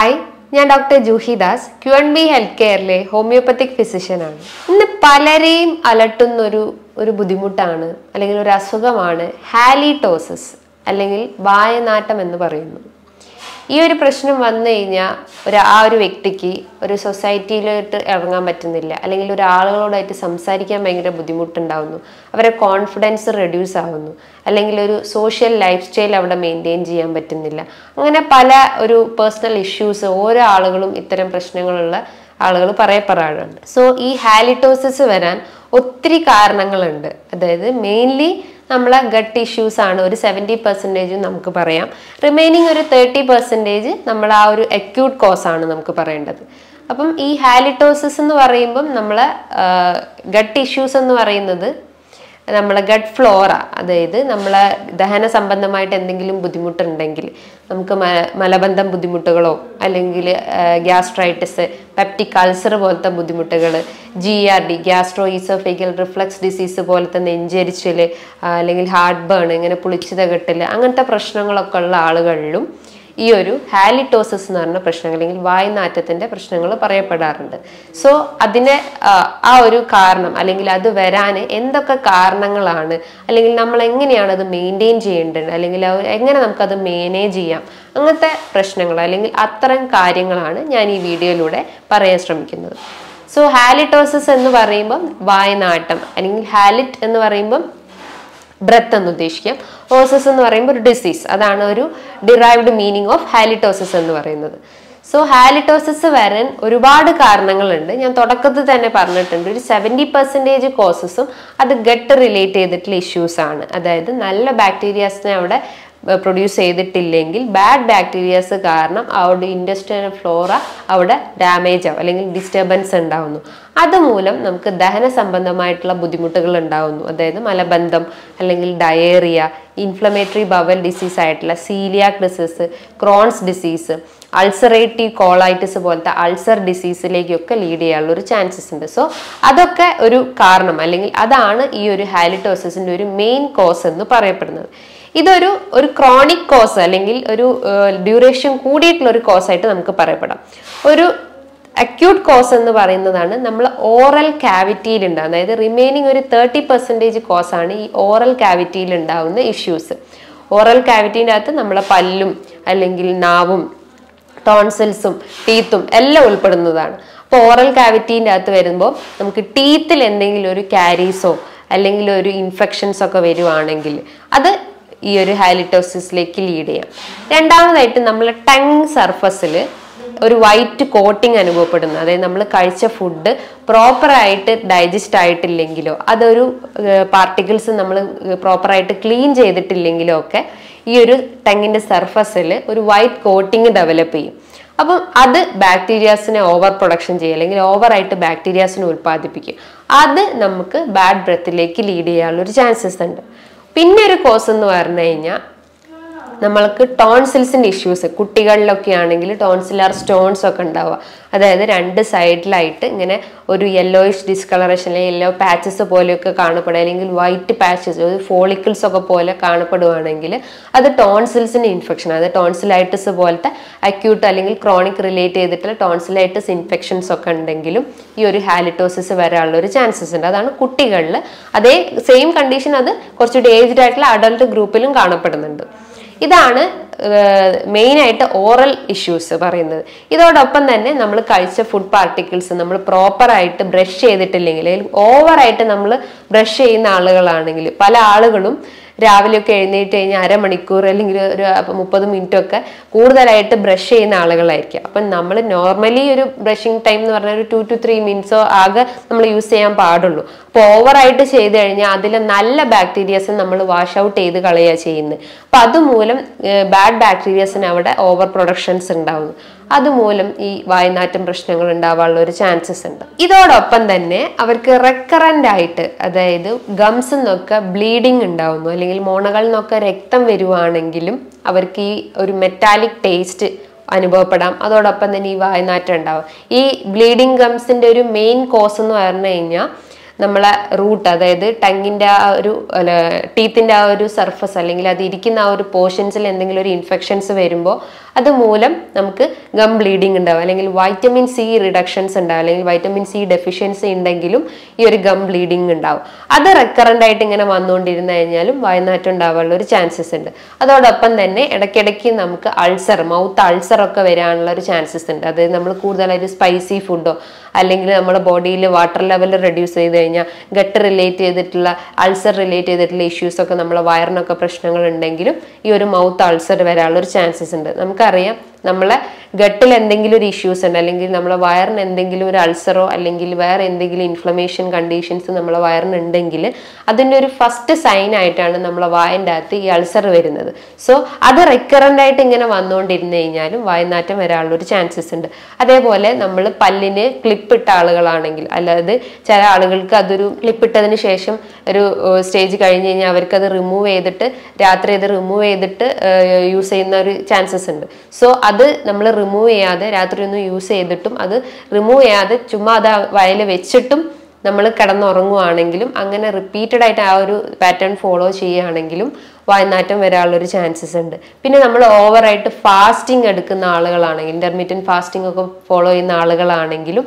Hi, ഞാൻ doctor Juhi Das Q&B health കെയറിലെ homeopathic ഫിസിഷ്യനാണ്. ഇന്ന് പലരെയും അലട്ടുന്ന ഒരു ബുദ്ധിമുട്ടാണ് അല്ലെങ്കിൽ ഒരു അസുഖമാണ് ഹാലിറ്റോസിസ് അല്ലെങ്കിൽ വായനാറ്റം എന്ന് പറയുന്നു. ഈ ഒരു പ്രശ്നം വന്നു കഴിഞ്ഞാൽ ആ ഒരു വ്യക്തിക്ക് ഒരു സൊസൈറ്റിയിലോട്ട് ഇറങ്ങാൻ പറ്റുന്നില്ല, അല്ലെങ്കിൽ ഒരാളുകളോടായിട്ട് സംസാരിക്കാൻ ഭയങ്കര ബുദ്ധിമുട്ടുണ്ടാവുന്നു, അവരെ കോൺഫിഡൻസ് റെഡ്യൂസ് ആവുന്നു, അല്ലെങ്കിൽ ഒരു സോഷ്യൽ ലൈഫ് സ്റ്റൈൽ അവിടെ മെയിൻറ്റെയിൻ ചെയ്യാൻ പറ്റുന്നില്ല. അങ്ങനെ പല ഒരു പേഴ്സണൽ ഇഷ്യൂസ് ഓരോ ആളുകളും ഇത്തരം പ്രശ്നങ്ങളുള്ള ആളുകൾ പറയപ്പെടാറുണ്ട്. സോ ഈ ഹാലിറ്റോസിസ് വരാൻ ഒത്തിരി കാരണങ്ങളുണ്ട്. അതായത് മെയിൻലി നമ്മളെ ഗട്ട് ഇഷ്യൂസ് ആണ് ഒരു 70% നമുക്ക് പറയാം. റിമൈനിങ് ഒരു 30% നമ്മൾ ആ ഒരു അക്യൂട്ട് കോസ് ആണ് നമുക്ക് പറയേണ്ടത്. അപ്പം ഈ ഹാലിറ്റോസിസ് എന്ന് പറയുമ്പം നമ്മളെ ഗട്ട് ഇഷ്യൂസ് എന്ന് പറയുന്നത് നമ്മളെ ഗട്ട് ഫ്ലോറ, അതായത് നമ്മളെ ദഹന സംബന്ധമായിട്ട് എന്തെങ്കിലും ബുദ്ധിമുട്ടുണ്ടെങ്കിൽ, നമുക്ക് മലബന്ധം ബുദ്ധിമുട്ടുകളോ അല്ലെങ്കിൽ ഗ്യാസ്ട്രൈറ്റിസ്, പെപ്റ്റിക് അൾസർ പോലത്തെ ബുദ്ധിമുട്ടുകൾ, GERD gastro oesophageal reflux disease പോലത്തെ നെഞ്ചരിച്ചിൽ, അല്ലെങ്കിൽ ഹാർട്ട് ബേൺ, ഇങ്ങനെ പുളിച്ചിത കെട്ടൽ, അങ്ങനത്തെ പ്രശ്നങ്ങളൊക്കെ ഉള്ള ആളുകളിലും ഈ ഒരു ഹാലിറ്റോസിസ് എന്ന് പറഞ്ഞ പ്രശ്നങ്ങൾ അല്ലെങ്കിൽ വായുനാറ്റത്തിൻ്റെ പ്രശ്നങ്ങൾ പറയപ്പെടാറുണ്ട്. സോ അതിനെ ആ ഒരു കാരണം അല്ലെങ്കിൽ അത് വരാൻ എന്തൊക്കെ കാരണങ്ങളാണ്, അല്ലെങ്കിൽ നമ്മൾ എങ്ങനെയാണ് അത് മെയിൻറ്റെയിൻ ചെയ്യേണ്ടത്, അല്ലെങ്കിൽ എങ്ങനെ നമുക്കത് മാനേജ് ചെയ്യാം, അങ്ങനത്തെ പ്രശ്നങ്ങൾ അല്ലെങ്കിൽ അത്തരം കാര്യങ്ങളാണ് ഞാൻ ഈ വീഡിയോയിലൂടെ പറയാൻ ശ്രമിക്കുന്നത്. സോ ഹാലിറ്റോസിസ് എന്ന് പറയുമ്പം വായുനാട്ടം, അല്ലെങ്കിൽ ഹാലിറ്റ് എന്ന് പറയുമ്പം ബ്രെത്ത് എന്ന് ഉദ്ദേശിക്കാം. ഓസിസ് എന്ന് പറയുമ്പോൾ ഒരു ഡിസീസ്, അതാണ് ഒരു ഡിറൈവ്ഡ് മീനിങ് ഓഫ് ഹാലിറ്റോസിസ് എന്ന് പറയുന്നത്. സോ ഹാലിറ്റോസിസ് വരാൻ ഒരുപാട് കാരണങ്ങളുണ്ട്. ഞാൻ തുടക്കത്തിൽ തന്നെ പറഞ്ഞിട്ടുണ്ട്, ഒരു 70% കോസസും അത് ഗട്ട് റിലേറ്റ് ചെയ്തിട്ടുള്ള ഇഷ്യൂസ് ആണ്. അതായത് നല്ല ബാക്ടീരിയാസിനെ അവിടെ പ്രൊഡ്യൂസ് ചെയ്തിട്ടില്ലെങ്കിൽ ബാഡ് ബാക്ടീരിയാസ് കാരണം അവിടെ ഇൻഡസ്ട്രിയൽ ഫ്ലോറ അവിടെ ഡാമേജ് ആവും അല്ലെങ്കിൽ ഡിസ്റ്റർബൻസ് ഉണ്ടാവുന്നു. അതുമൂലം നമുക്ക് ദഹന സംബന്ധമായിട്ടുള്ള ബുദ്ധിമുട്ടുകൾ ഉണ്ടാവുന്നു. അതായത് മലബന്ധം, അല്ലെങ്കിൽ ഡയേറിയ, ഇൻഫ്ലമേറ്ററി ബവൽ ഡിസീസ് ആയിട്ടുള്ള coeliac disease, Crohn's disease, ulcerative colitis പോലത്തെ അൾസർ ഡിസീസിലേക്കൊക്കെ ലീഡ് ചെയ്യാനുള്ള ഒരു ചാൻസസ് ഉണ്ട്. സോ അതൊക്കെ ഒരു കാരണം, അല്ലെങ്കിൽ അതാണ് ഈ ഒരു ഹാലിറ്റോസിസിൻ്റെ ഒരു മെയിൻ കോസ് എന്ന് പറയപ്പെടുന്നത്. ഇതൊരു ക്രോണിക് കോസ് അല്ലെങ്കിൽ ഒരു ഡ്യൂറേഷൻ കൂടിയിട്ടുള്ള ഒരു കോസായിട്ട് നമുക്ക് പറയപ്പെടാം. ഒരു അക്യൂട്ട് കോസ് എന്ന് പറയുന്നതാണ് നമ്മൾ ഓറൽ ക്യാവിറ്റിയിൽ ഉണ്ടാകുന്നത്. അതായത് റിമൈനിങ് ഒരു 30% കോസാണ് ഈ ഓറൽ ക്യാവിറ്റിയിൽ ഉണ്ടാകുന്ന ഇഷ്യൂസ്. ഓറൽ ക്യാവിറ്റീൻ്റെ അകത്ത് നമ്മളെ പല്ലും അല്ലെങ്കിൽ നാവും ടോൺസിൽസും ടീത്തും എല്ലാം ഉൾപ്പെടുന്നതാണ്. അപ്പോൾ ഓറൽ ക്യാവിറ്റീൻ്റെ അകത്ത് വരുമ്പോൾ നമുക്ക് ടീത്തിൽ എന്തെങ്കിലും ഒരു കാരീസോ അല്ലെങ്കിൽ ഒരു ഇൻഫെക്ഷൻസ് ഒക്കെ വരുവാണെങ്കിൽ അത് ഈ ഒരു ഹാലിറ്റോസിസിലേക്ക് ലീഡ് ചെയ്യാം. രണ്ടാമതായിട്ട് നമ്മൾ ടങ് സർഫസിൽ ഒരു വൈറ്റ് കോട്ടിങ് അനുഭവപ്പെടുന്നു. അതായത് നമ്മൾ കഴിച്ച ഫുഡ് പ്രോപ്പറായിട്ട് ഡൈജസ്റ്റ് ആയിട്ടില്ലെങ്കിലോ, അതൊരു പാർട്ടിക്കിൾസ് നമ്മൾ പ്രോപ്പറായിട്ട് ക്ലീൻ ചെയ്തിട്ടില്ലെങ്കിലോ ഒക്കെ ഈ ഒരു ടങ്ങിൻ്റെ സർഫസിൽ ഒരു വൈറ്റ് കോട്ടിങ് ഡെവലപ്പ് ചെയ്യും. അപ്പം അത് ബാക്ടീരിയാസിനെ ഓവർ പ്രൊഡക്ഷൻ ചെയ്യും, അല്ലെങ്കിൽ ഓവറായിട്ട് ബാക്ടീരിയാസിനെ ഉൽപ്പാദിപ്പിക്കും. അത് നമുക്ക് ബാഡ് ബ്രെത്തിലേക്ക് ലീഡ് ചെയ്യാനുള്ളൊരു ചാൻസസ് ഉണ്ട്. പിന്നെ ഒരു കോസ് എന്ന് പറഞ്ഞു കഴിഞ്ഞാൽ നമ്മൾക്ക് ടോൺസിൽസിൻ്റെ ഇഷ്യൂസ്, കുട്ടികളിലൊക്കെ ആണെങ്കിൽ ടോൺസിലാർ സ്റ്റോൺസ് ഒക്കെ ഉണ്ടാവുക. അതായത് രണ്ട് സൈഡിലായിട്ട് ഇങ്ങനെ ഒരു യെല്ലോയിഷ് ഡിസ്കളറേഷൻ അല്ലെങ്കിൽ യെല്ലോ പാച്ചസ് പോലെയൊക്കെ കാണപ്പെടുക, അല്ലെങ്കിൽ വൈറ്റ് പാച്ചസ്, ഫോളിക്കിൾസ് ഒക്കെ പോലെ കാണപ്പെടുകയാണെങ്കിൽ അത് ടോൺസിൽസിൻ്റെ ഇൻഫെക്ഷൻ, അത് ടോൺസിലൈറ്റിസ് പോലത്തെ അക്യൂട്ട് അല്ലെങ്കിൽ ക്രോണിക് റിലേറ്റ് ചെയ്തിട്ടുള്ള ടോൺസിലൈറ്റിസ് ഇൻഫെക്ഷൻസ് ഒക്കെ ഉണ്ടെങ്കിലും ഈ ഒരു ഹാലിറ്റോസിസ് വരാനുള്ള ഒരു ചാൻസസ് ഉണ്ട്. അതാണ് കുട്ടികളിൽ. അതേ സെയിം കണ്ടീഷൻ അത് കുറച്ചുകൂടി ഏജ്ഡ് ആയിട്ടുള്ള അഡൾട്ട് ഗ്രൂപ്പിലും കാണപ്പെടുന്നുണ്ട്. ഇതാണ് മെയിനായിട്ട് ഓറൽ ഇഷ്യൂസ് പറയുന്നത്. ഇതോടൊപ്പം തന്നെ നമ്മൾ കഴിച്ച ഫുഡ് പാർട്ടിക്കിൾസ് നമ്മൾ പ്രോപ്പറായിട്ട് ബ്രഷ് ചെയ്തിട്ടില്ലെങ്കിൽ, അല്ലെങ്കിൽ ഓവറായിട്ട് നമ്മൾ ബ്രഷ് ചെയ്യുന്ന ആളുകളാണെങ്കിൽ, പല ആളുകളും രാവിലെയൊക്കെ എഴുന്നേറ്റ് കഴിഞ്ഞാൽ അരമണിക്കൂർ അല്ലെങ്കിൽ ഒരു 30 മിനിറ്റൊക്കെ കൂടുതലായിട്ട് ബ്രഷ് ചെയ്യുന്ന ആളുകളായിരിക്കും. അപ്പം നമ്മൾ നോർമലി ഒരു ബ്രഷിങ് ടൈം എന്ന് പറഞ്ഞാൽ ഒരു 2 to 3 മിനിറ്റ്സോ ആകെ നമ്മൾ യൂസ് ചെയ്യാൻ പാടുള്ളൂ. അപ്പോൾ ഓവറായിട്ട് ചെയ്ത് കഴിഞ്ഞാൽ അതിലെ നല്ല ബാക്ടീരിയസ് നമ്മൾ വാഷ് ഔട്ട് ചെയ്ത് കളയുക ചെയ്യുന്നത്. അപ്പം അതുമൂലം ബാഡ് ബാക്ടീരിയസിന് അവിടെ ഓവർ പ്രൊഡക്ഷൻസ് ഉണ്ടാവുന്നു. അതുമൂലം ഈ വായുനാറ്റം പ്രശ്നങ്ങൾ ഉണ്ടാവാനുള്ള ഒരു ചാൻസസ് ഉണ്ട്. ഇതോടൊപ്പം തന്നെ അവർക്ക് റെക്കറൻ്റ് ആയിട്ട്, അതായത് ഗംസ് നിന്നൊക്കെ ബ്ലീഡിങ് ഉണ്ടാവുന്നു, അല്ലെങ്കിൽ മോണകളിൽ നിന്നൊക്കെ രക്തം വരുവാണെങ്കിലും അവർക്ക് ഈ ഒരു മെറ്റാലിക് ടേസ്റ്റ് അനുഭവപ്പെടാം. അതോടൊപ്പം തന്നെ ഈ വായുനാറ്റം ഉണ്ടാവും. ഈ ബ്ലീഡിങ് ഗംസിൻ്റെ ഒരു മെയിൻ കോസ് എന്ന് പറഞ്ഞു കഴിഞ്ഞാൽ നമ്മളെ റൂട്ട്, അതായത് ടങ്ങിൻ്റെ ആ ഒരു ടീത്തിൻ്റെ ആ ഒരു സർഫസ് അല്ലെങ്കിൽ അത് ഇരിക്കുന്ന ആ ഒരു പോർഷൻസിൽ എന്തെങ്കിലും ഒരു ഇൻഫെക്ഷൻസ് വരുമ്പോൾ അതുമൂലം നമുക്ക് ഗം ബ്ലീഡിങ് ഉണ്ടാവും, അല്ലെങ്കിൽ വൈറ്റമിൻ സി റിഡക്ഷൻസ് ഉണ്ടാവും, അല്ലെങ്കിൽ വൈറ്റമിൻ സി ഡെഫിഷ്യൻസി ഉണ്ടെങ്കിലും ഈ ഒരു ഗം ബ്ലീഡിങ് ഉണ്ടാവും. അത് റെക്കറൻ്റ് ആയിട്ട് ഇങ്ങനെ വന്നുകൊണ്ടിരുന്നു കഴിഞ്ഞാലും വായനാറ്റം ഉണ്ടാവാനുള്ള ഒരു ചാൻസസ് ഉണ്ട്. അതോടൊപ്പം തന്നെ ഇടയ്ക്കിടയ്ക്ക് നമുക്ക് അൾസർ, മൗത്ത് അൾസർ ഒക്കെ വരാനുള്ള ഒരു ചാൻസസ് ഉണ്ട്. അതായത് നമ്മൾ കൂടുതലായിട്ട് സ്പൈസി ഫുഡോ അല്ലെങ്കിൽ നമ്മുടെ ബോഡിയിൽ വാട്ടർ ലെവൽ റെഡ്യൂസ് ചെയ്ത് കഴിഞ്ഞാൽ ഗട്ട് റിലേറ്റ് ചെയ്തിട്ടുള്ള അൾസർ റിലേറ്റ് ചെയ്തിട്ടുള്ള ഇഷ്യൂസ് ഒക്കെ നമ്മളെ വയറിനൊക്കെ പ്രശ്നങ്ങൾ ഉണ്ടെങ്കിലും ഈ ഒരു മൗത്ത് അൾസർ വരാനുള്ള ഒരു ചാൻസസ് ഉണ്ട്. നമുക്കറിയാം നമ്മളെ ഗട്ടിൽ എന്തെങ്കിലും ഒരു ഇഷ്യൂസ് ഉണ്ട്, അല്ലെങ്കിൽ നമ്മളെ വയറിന് എന്തെങ്കിലും ഒരു അൾസറോ അല്ലെങ്കിൽ വേറെ എന്തെങ്കിലും ഇൻഫ്ലമേഷൻ കണ്ടീഷൻസ് നമ്മളെ വയറിനുണ്ടെങ്കിൽ അതിൻ്റെ ഒരു ഫസ്റ്റ് സൈൻ ആയിട്ടാണ് നമ്മളെ വായൻ്റെ അകത്ത് ഈ അൾസർ വരുന്നത്. സോ അത് റെക്കറൻ്റ് ആയിട്ട് ഇങ്ങനെ വന്നുകൊണ്ടിരുന്നു കഴിഞ്ഞാലും വായനാറ്റം വരാനുള്ള ഒരു ചാൻസസ് ഉണ്ട്. അതേപോലെ നമ്മൾ പല്ലിന് ക്ലിപ്പിട്ട ആളുകളാണെങ്കിൽ, അല്ലാതെ ചില ആളുകൾക്ക് അതൊരു ക്ലിപ്പിട്ടതിന് ശേഷം ഒരു സ്റ്റേജ് കഴിഞ്ഞ് കഴിഞ്ഞാൽ അവർക്കത് റിമൂവ് ചെയ്തിട്ട് രാത്രി അത് റിമൂവ് ചെയ്തിട്ട് യൂസ് ചെയ്യുന്ന ഒരു ചാൻസസ് ഉണ്ട്. സോ അത് നമ്മൾ റിമൂവ് ചെയ്യാതെ രാത്രി ഒന്നും യൂസ് ചെയ്തിട്ടും അത് റിമൂവ് ചെയ്യാതെ ചുമ്മാ അത് വയൽ വെച്ചിട്ടും നമ്മൾ കിടന്നുറങ്ങുവാണെങ്കിലും അങ്ങനെ റിപ്പീറ്റഡ് ആയിട്ട് ആ ഒരു പാറ്റേൺ ഫോളോ ചെയ്യുകയാണെങ്കിലും വായനാറ്റം വരാനുള്ളൊരു ചാൻസസ് ഉണ്ട്. പിന്നെ നമ്മൾ ഓവറായിട്ട് ഫാസ്റ്റിംഗ് എടുക്കുന്ന ആളുകളാണെങ്കിൽ, ഇന്റർമീഡിയറ്റ് ഫാസ്റ്റിംഗ് ഒക്കെ ഫോളോ ചെയ്യുന്ന ആളുകളാണെങ്കിലും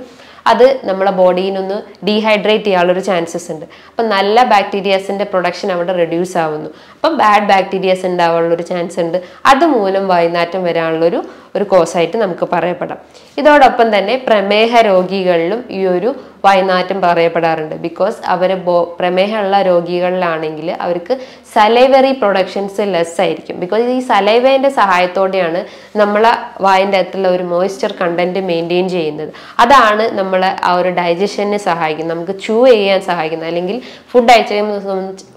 അത് നമ്മളെ ബോഡിയിനൊന്ന് ഡീഹൈഡ്രേറ്റ് ചെയ്യാനുള്ളൊരു ചാൻസസ് ഉണ്ട്. അപ്പം നല്ല ബാക്ടീരിയാസിൻ്റെ പ്രൊഡക്ഷൻ അവിടെ റെഡ്യൂസ് ആവുന്നു. അപ്പം ബാഡ് ബാക്ടീരിയാസ് ഉണ്ടാവാനുള്ളൊരു ചാൻസ് ഉണ്ട്. അതുമൂലം വായനാറ്റം വരാനുള്ളൊരു കോസായിട്ട് നമുക്ക് പറയപ്പെടാം. ഇതോടൊപ്പം തന്നെ പ്രമേഹ രോഗികളിലും ഈ ഒരു വായനാറ്റം പറയപ്പെടാറുണ്ട്. ബിക്കോസ് അവർ പ്രമേഹമുള്ള രോഗികളിലാണെങ്കിൽ അവർക്ക് സലൈവറി പ്രൊഡക്ഷൻസ് ലെസ് ആയിരിക്കും. ബിക്കോസ് ഈ സലൈവേൻ്റെ സഹായത്തോടെയാണ് നമ്മളെ വായൻ്റെ അകത്തുള്ള ഒരു മോയ്സ്ചർ കണ്ടന്റ് മെയിൻറ്റെയിൻ ചെയ്യുന്നത്. അതാണ് നമ്മളെ ആ ഒരു ഡൈജഷന് സഹായിക്കുന്നത്, നമുക്ക് ചൂ ചെയ്യാൻ സഹായിക്കുന്നത്, അല്ലെങ്കിൽ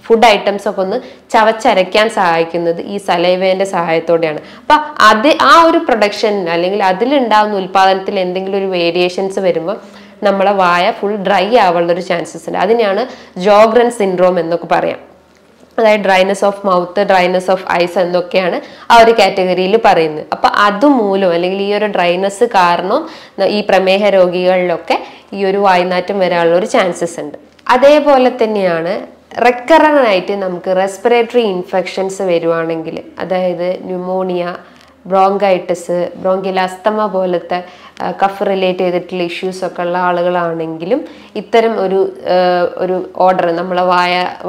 ഫുഡ് ഐറ്റംസ് ഒക്കെ ഒന്ന് ചവച്ചരയ്ക്കാൻ സഹായിക്കുന്നത് ഈ സലൈവേൻ്റെ സഹായത്തോടെയാണ്. അപ്പം ആ ഒരു പ്രൊഡക്ഷൻ അല്ലെങ്കിൽ അതിലുണ്ടാകുന്ന ഉൽപ്പാദനത്തിൽ എന്തെങ്കിലും ഒരു വേരിയേഷൻസ് വരുമ്പോൾ നമ്മളെ വായ ഫുൾ ഡ്രൈ ആവാനുള്ളൊരു ചാൻസസ് ഉണ്ട്. അതിനെയാണ് ജോഗ്രൻ സിൻഡ്രോം എന്നൊക്കെ പറയാം. അതായത് dryness of mouth, dryness of eyes എന്നൊക്കെയാണ് ആ ഒരു കാറ്റഗറിയിൽ പറയുന്നത്. അപ്പം അതുമൂലം അല്ലെങ്കിൽ ഈ ഒരു ഡ്രൈനെസ് കാരണം ഈ പ്രമേഹ രോഗികളിലൊക്കെ ഈ ഒരു വായനാറ്റം വരാനുള്ള ഒരു ചാൻസസ് ഉണ്ട്. അതേപോലെ തന്നെയാണ് റെക്കറൻ്റ് ആയിട്ട് നമുക്ക് റെസ്പിറേറ്ററി ഇൻഫെക്ഷൻസ് വരുവാണെങ്കിൽ, അതായത് ന്യൂമോണിയ, ബ്രോങ്കൈറ്റിസ്, ബ്രോങ്കിയൽ അസ്തമ പോലത്തെ കഫ് റിലേറ്റ് ചെയ്തിട്ടുള്ള ഇഷ്യൂസൊക്കെ ഉള്ള ആളുകളാണെങ്കിലും ഇത്തരം ഒരു ഓർഡർ നമ്മളെ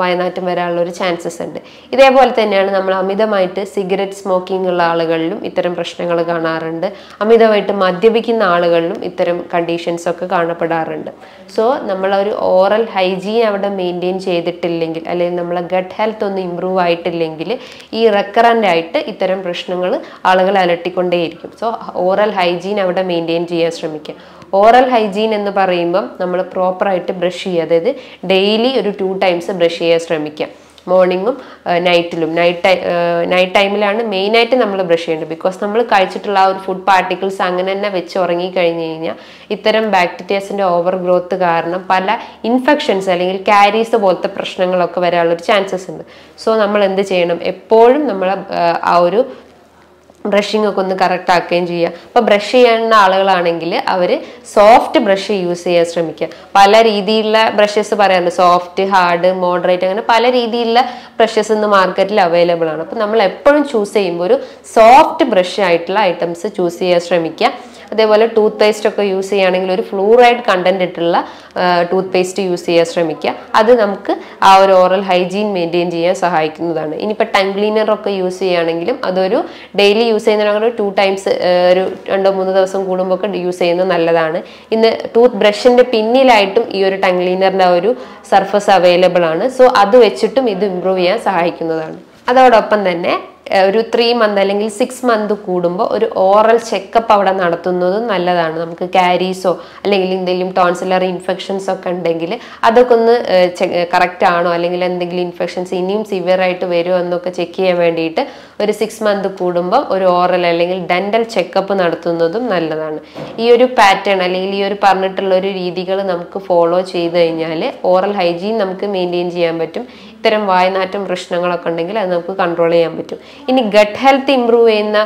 വായനാറ്റം വരാനുള്ള ഒരു ചാൻസസ് ഉണ്ട്. ഇതേപോലെ തന്നെയാണ് നമ്മൾ അമിതമായിട്ട് സിഗരറ്റ് സ്മോക്കിംഗ് ഉള്ള ആളുകളിലും ഇത്തരം പ്രശ്നങ്ങൾ കാണാറുണ്ട്. അമിതമായിട്ട് മദ്യപിക്കുന്ന ആളുകളിലും ഇത്തരം കണ്ടീഷൻസ് ഒക്കെ കാണപ്പെടാറുണ്ട്. സോ നമ്മളൊരു ഓറൽ ഹൈജീൻ അവിടെ മെയിൻറ്റെയിൻ ചെയ്തിട്ടില്ലെങ്കിൽ, അല്ലെങ്കിൽ നമ്മളെ ഗട്ട് ഹെൽത്ത് ഒന്നും ഇമ്പ്രൂവ് ആയിട്ടില്ലെങ്കിൽ ഈ റെക്കറൻ്റ് ആയിട്ട് ഇത്തരം പ്രശ്നങ്ങൾ ആളുകൾ അലട്ടിക്കൊണ്ടേയിരിക്കും. സോ ഓറൽ ഹൈജീൻ അവിടെ മെയിൻറ്റെയിൻ ചെയ്യാൻ ശ്രമിക്കുക. ഓറൽ ഹൈജീൻ എന്ന് പറയുമ്പം നമ്മൾ പ്രോപ്പറായിട്ട് ബ്രഷ് ചെയ്യുക, അതായത് ഡെയിലി ഒരു 2 times ബ്രഷ് ചെയ്യാൻ ശ്രമിക്കുക. മോർണിംഗും നൈറ്റിലും. നൈറ്റ് ടൈമിലാണ് മെയിനായിട്ട് നമ്മൾ ബ്രഷ് ചെയ്യേണ്ടത്. ബിക്കോസ് നമ്മൾ കഴിച്ചിട്ടുള്ള ആ ഒരു ഫുഡ് പാർട്ടിക്കിൾസ് അങ്ങനെ തന്നെ വെച്ച് ഉറങ്ങിക്കഴിഞ്ഞ് കഴിഞ്ഞാൽ ഇത്തരം ബാക്ടീരിയാസിൻ്റെ ഓവർ ഗ്രോത്ത് കാരണം പല ഇൻഫെക്ഷൻസ് അല്ലെങ്കിൽ കാരീസ് പോലത്തെ പ്രശ്നങ്ങളൊക്കെ വരാനുള്ളൊരു ചാൻസസ് ഉണ്ട്. സോ നമ്മൾ എന്ത് ചെയ്യണം, എപ്പോഴും നമ്മളെ ആ ഒരു ബ്രഷിംഗ് ഒക്കെ ഒന്ന് കറക്റ്റ് ആക്കുകയും ചെയ്യുക. അപ്പോൾ ബ്രഷ് ചെയ്യുന്ന ആളുകളാണെങ്കിൽ അവർ സോഫ്റ്റ് ബ്രഷ് യൂസ് ചെയ്യാൻ ശ്രമിക്കുക. പല രീതിയിലുള്ള ബ്രഷസ് പറയാറുണ്ട്, സോഫ്റ്റ്, ഹാർഡ്, മോഡറേറ്റ്, അങ്ങനെ പല രീതിയിലുള്ള ബ്രഷസ് ഇന്ന് മാർക്കറ്റിൽ അവൈലബിൾ ആണ്. അപ്പോൾ നമ്മൾ എപ്പോഴും ചൂസ് ചെയ്യുമ്പോൾ ഒരു സോഫ്റ്റ് ബ്രഷ് ആയിട്ടുള്ള ഐറ്റംസ് ചൂസ് ചെയ്യാൻ ശ്രമിക്കുക. അതേപോലെ ടൂത്ത് പേസ്റ്റ് ഒക്കെ യൂസ് ചെയ്യുകയാണെങ്കിൽ ഒരു ഫ്ലൂറൈഡ് കണ്ടന്റ് ഇട്ടുള്ള ടൂത്ത് പേസ്റ്റ് യൂസ് ചെയ്യാൻ ശ്രമിക്കുക. അത് നമുക്ക് ആ ഒരു ഓറൽ ഹൈജീൻ മെയിൻറ്റെയിൻ ചെയ്യാൻ സഹായിക്കുന്നതാണ്. ഇനിയിപ്പോൾ ടങ് ക്ലീനർ ഒക്കെ യൂസ് ചെയ്യുകയാണെങ്കിലും അതൊരു ഡെയിലി യൂസ് ചെയ്യുന്നതിനാണെങ്കിൽ 2 times ഒരു 2-3 ദിവസം കൂടുമ്പോൾ ഒക്കെ യൂസ് ചെയ്യുന്നത് നല്ലതാണ്. ഇന്ന് ടൂത്ത് ബ്രഷിൻ്റെ പിന്നിലായിട്ടും ഈ ഒരു ടങ് ക്ലീനറിൻ്റെ ഒരു സർഫസ് അവൈലബിൾ ആണ്. സോ അത് വെച്ചിട്ടും ഇത് ഇമ്പ്രൂവ് ചെയ്യാൻ സഹായിക്കുന്നതാണ്. അതോടൊപ്പം തന്നെ ഒരു 3 month അല്ലെങ്കിൽ 6 month കൂടുമ്പോൾ ഒരു ഓറൽ ചെക്കപ്പ് അവിടെ നടത്തുന്നതും നല്ലതാണ്. നമുക്ക് കാരീസോ അല്ലെങ്കിൽ എന്തെങ്കിലും ടോൺസിലറി ഇൻഫെക്ഷൻസ് ഒക്കെ ഉണ്ടെങ്കിൽ അതൊക്കെ ഒന്ന് കറക്റ്റ് ആണോ, അല്ലെങ്കിൽ എന്തെങ്കിലും ഇൻഫെക്ഷൻസ് ഇനിയും സിവിയർ ആയിട്ട് വരുമോ എന്നൊക്കെ ചെക്ക് ചെയ്യാൻ വേണ്ടിയിട്ട് ഒരു 6 month കൂടുമ്പോൾ ഒരു ഓറൽ അല്ലെങ്കിൽ ഡെന്റൽ ചെക്കപ്പ് നടത്തുന്നതും നല്ലതാണ്. ഈ ഒരു പാറ്റേൺ അല്ലെങ്കിൽ ഈ ഒരു പറഞ്ഞിട്ടുള്ള ഒരു രീതികൾ നമുക്ക് ഫോളോ ചെയ്ത് കഴിഞ്ഞാൽ ഓറൽ ഹൈജീൻ നമുക്ക് മെയിൻറ്റെയിൻ ചെയ്യാൻ പറ്റും. ഇത്തരം വായനാറ്റം പ്രശ്നങ്ങളൊക്കെ ഉണ്ടെങ്കിൽ അത് നമുക്ക് കൺട്രോൾ ചെയ്യാൻ പറ്റും. ഇനി ഗട്ട് ഹെൽത്ത് ഇമ്പ്രൂവ് ചെയ്യുന്ന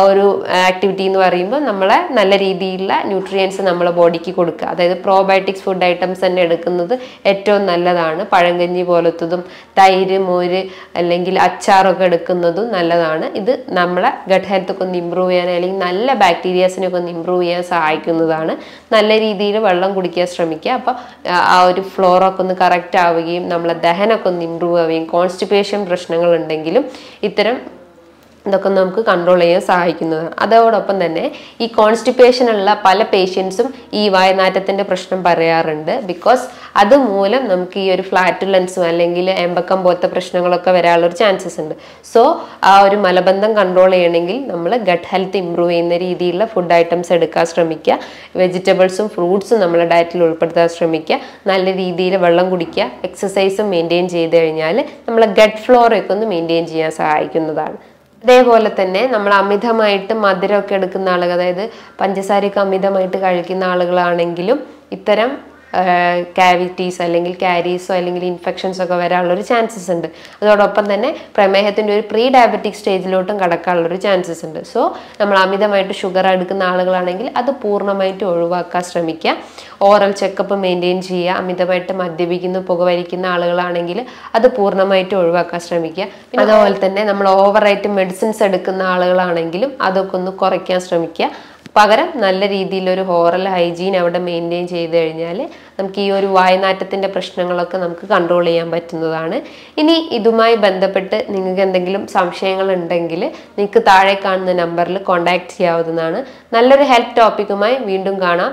ഒരു ആക്ടിവിറ്റി എന്ന് പറയുമ്പോൾ നമ്മളെ നല്ല രീതിയിലുള്ള ന്യൂട്രിയൻസ് നമ്മളെ ബോഡിക്ക് കൊടുക്കുക. അതായത് പ്രോബയോട്ടിക്സ് ഫുഡ് ഐറ്റംസ് തന്നെ എടുക്കുന്നത് ഏറ്റവും നല്ലതാണ്. പഴങ്കഞ്ഞി പോലത്തതും തൈര്, മോര് അല്ലെങ്കിൽ അച്ചാറൊക്കെ എടുക്കുന്നതും നല്ലതാണ്. ഇത് നമ്മളെ ഗട്ട് ഹെൽത്ത് ഒക്കെ ഒന്ന് ഇമ്പ്രൂവ് ചെയ്യാൻ അല്ലെങ്കിൽ നല്ല ബാക്ടീരിയാസിനൊക്കെ ഒന്ന് ഇമ്പ്രൂവ് ചെയ്യാൻ സഹായിക്കുന്നതാണ്. നല്ല രീതിയിൽ വെള്ളം കുടിക്കാൻ ശ്രമിക്കുക. അപ്പോൾ ആ ഒരു ഫ്ലോറൊക്കെ ഒന്ന് കറക്റ്റ് ആവുകയും നമ്മളെ ദഹനമൊക്കെ ഒന്ന് ഇമ്പ്രൂവ് ആവുകയും കോൺസ്റ്റിപ്പേഷൻ പ്രശ്നങ്ങൾ ഉണ്ടെങ്കിലും ഇത്തരം ഇതൊക്കെ നമുക്ക് കൺട്രോൾ ചെയ്യാൻ സഹായിക്കുന്നതാണ്. അതോടൊപ്പം തന്നെ ഈ കോൺസ്റ്റിപ്പേഷനുള്ള പല പേഷ്യൻസും ഈ വായനാറ്റത്തിൻ്റെ പ്രശ്നം പറയാറുണ്ട്. ബിക്കോസ് അതുമൂലം നമുക്ക് ഈ ഒരു ഫ്ലാറ്റുലൻസും അല്ലെങ്കിൽ എമ്പക്കം പോലത്തെ പ്രശ്നങ്ങളൊക്കെ വരാനുള്ളൊരു ചാൻസസ് ഉണ്ട്. സോ ആ ഒരു മലബന്ധം കൺട്രോൾ ചെയ്യണമെങ്കിൽ നമ്മൾ ഗട്ട് ഹെൽത്ത് ഇമ്പ്രൂവ് ചെയ്യുന്ന രീതിയിലുള്ള ഫുഡ് ഐറ്റംസ് എടുക്കാൻ ശ്രമിക്കുക. വെജിറ്റബിൾസും ഫ്രൂട്ട്സും നമ്മളെ ഡയറ്റിൽ ഉൾപ്പെടുത്താൻ ശ്രമിക്കുക. നല്ല രീതിയിൽ വെള്ളം കുടിക്കുക. എക്സസൈസും മെയിൻറ്റെയിൻ ചെയ്ത് കഴിഞ്ഞാൽ നമ്മളെ ഗട്ട് ഫ്ലോറൊക്കെ ഒന്ന് മെയിൻറ്റെയിൻ ചെയ്യാൻ സഹായിക്കുന്നതാണ്. അതേപോലെ തന്നെ നമ്മൾ അമിതമായിട്ട് മധുരമൊക്കെ എടുക്കുന്ന ആളുകൾ, അതായത് പഞ്ചസാരയൊക്കെ അമിതമായിട്ട് കഴിക്കുന്ന ആളുകളാണെങ്കിലും ഇത്തരം കാവിറ്റീസ് അല്ലെങ്കിൽ കാരീസോ അല്ലെങ്കിൽ ഇൻഫെക്ഷൻസോ ഒക്കെ വരാനുള്ളൊരു ചാൻസസ് ഉണ്ട്. അതോടൊപ്പം തന്നെ പ്രമേഹത്തിൻ്റെ ഒരു പ്രീ ഡയബറ്റിക് സ്റ്റേജിലോട്ടും കടക്കാനുള്ളൊരു ചാൻസസ് ഉണ്ട്. സോ നമ്മൾ അമിതമായിട്ട് ഷുഗർ എടുക്കുന്ന ആളുകളാണെങ്കിൽ അത് പൂർണ്ണമായിട്ട് ഒഴിവാക്കാൻ ശ്രമിക്കുക. ഓറൽ ചെക്കപ്പ് മെയിൻറ്റെയിൻ ചെയ്യുക. അമിതമായിട്ട് മദ്യപിക്കുന്ന പുകവലിക്കുന്ന ആളുകളാണെങ്കിൽ അത് പൂർണ്ണമായിട്ട് ഒഴിവാക്കാൻ ശ്രമിക്കുക. അതുപോലെ തന്നെ നമ്മൾ ഓവറായിട്ട് മെഡിസിൻസ് എടുക്കുന്ന ആളുകളാണെങ്കിലും അതൊക്കെ ഒന്ന് കുറയ്ക്കാൻ ശ്രമിക്കുക. പകരം നല്ല രീതിയിലൊരു ഓറൽ ഹൈജീൻ അവിടെ മെയിൻറ്റെയിൻ ചെയ്ത് കഴിഞ്ഞാൽ നമുക്ക് ഈ ഒരു വായനാറ്റത്തിൻ്റെ പ്രശ്നങ്ങളൊക്കെ നമുക്ക് കൺട്രോൾ ചെയ്യാൻ പറ്റുന്നതാണ്. ഇനി ഇതുമായി ബന്ധപ്പെട്ട് നിങ്ങൾക്ക് എന്തെങ്കിലും സംശയങ്ങൾ ഉണ്ടെങ്കിൽ നിങ്ങൾക്ക് താഴെ കാണുന്ന നമ്പറിൽ കോൺടാക്ട് ചെയ്യാവുന്നതാണ്. നല്ലൊരു ഹെൽത്ത് ടോപ്പിക്കുമായി വീണ്ടും കാണാം.